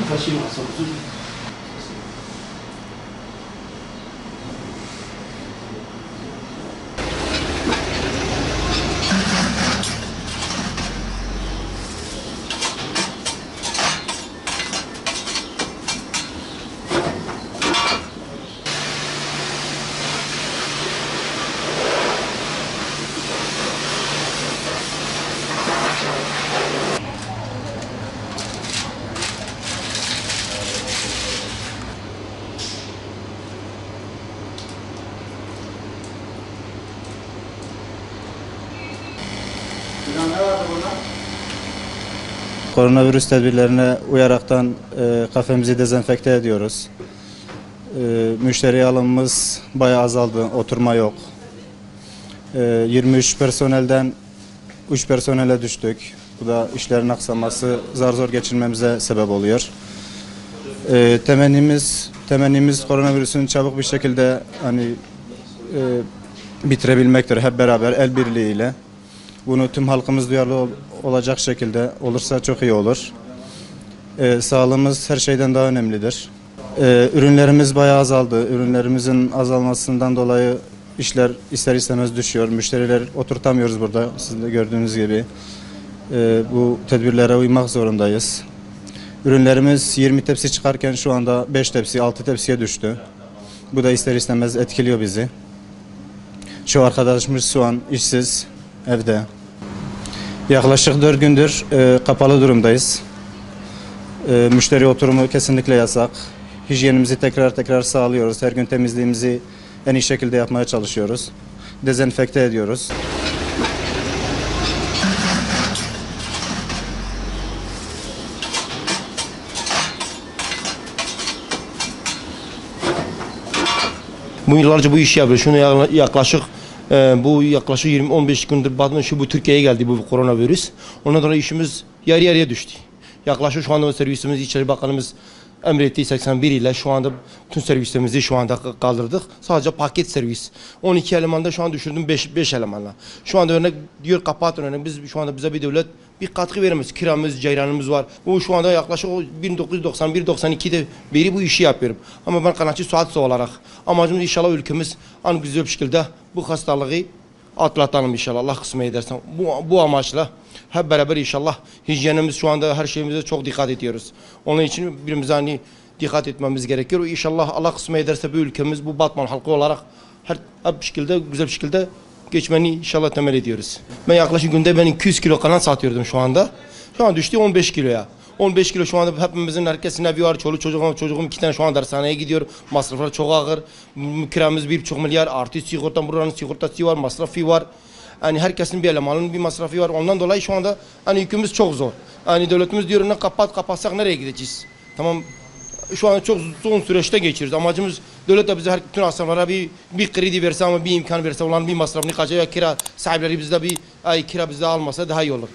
Facile, soprattutto. Koronavirüs tedbirlerine uyaraktan kafemizi dezenfekte ediyoruz. Müşteri alımımız bayağı azaldı, oturma yok. 23 personelden 3 personele düştük. Bu da işlerin aksaması, zar zor geçirmemize sebep oluyor. Temennimiz koronavirüsün çabuk bir şekilde bitirebilmektir hep beraber el birliğiyle. Bunu tüm halkımız duyarlı olacak şekilde olursa çok iyi olur. Sağlığımız her şeyden daha önemlidir. Ürünlerimiz bayağı azaldı. Ürünlerimizin azalmasından dolayı işler ister istemez düşüyor. Müşteriler oturtamıyoruz burada. Sizin de gördüğünüz gibi. Bu tedbirlere uymak zorundayız. Ürünlerimiz 20 tepsi çıkarken şu anda 5 tepsi, 6 tepsiye düştü. Bu da ister istemez etkiliyor bizi. Çoğu arkadaşımız şu an işsiz, evde. Yaklaşık 4 gündür kapalı durumdayız. Müşteri oturumu kesinlikle yasak. Hijyenimizi tekrar sağlıyoruz. Her gün temizliğimizi en iyi şekilde yapmaya çalışıyoruz. Dezenfekte ediyoruz. Bu yıllarca bu işi yapıyor. Şunu yaklaşık 20-15 gündür bu Türkiye'ye geldi bu koronavirüs. Ondan dolayı işimiz yarı yarıya düştü. Yaklaşık şu anda servisimiz İçişleri Bakanımız emrettiği 81 ile şu anda tüm servislerimizi şu anda kaldırdık. Sadece paket servis. 12 elemanda şu an düşürdüm 5 elemanla. Şu anda örnek diyor kapatın örnek biz şu anda bize bir devlet bir katkı veremez. Kiramız, ceyranımız var. Bu şu anda yaklaşık 1991-92'de beri bu işi yapıyorum. Ama ben kanatçı Suatsı olarak amacımız inşallah ülkemiz en güzel bir şekilde bu hastalığı atlatalım inşallah. Allah kısmet edersen. Bu amaçla hep beraber inşallah hijyenimiz şu anda her şeyimize çok dikkat ediyoruz. Onun için birbirimize dikkat etmemiz gerekiyor. İnşallah Allah kısmet ederse bu ülkemiz bu Batman halkı olarak her şekilde güzel bir şekilde geçmeni inşallah temel ediyoruz. Ben yaklaşık günde 200 kilo kalan satıyordum şu anda. Şu an düştü 15 kiloya. 15 kilo şu anda hepimizin herkesin evi var. Çoluk çocuğum 2 tane şu an dershaneye gidiyor. Masraflar çok ağır. Kiramız 1,5 milyar. Artı sigortam buranın sigortası var. Masrafı var. Yani herkesin bir elemanın bir masrafı var. Ondan dolayı şu anda yükümüz çok zor. Devletimiz diyor ne kapatsak nereye gideceğiz? Tamam. Şu an çok uzun süreçte geçiriyoruz. Amacımız devlet de bize bütün hastanelara bir kredi verse ama bir imkan verse olan bir masrafını kaçacak kira sahipleri bizde kira bizde almasa daha iyi olur.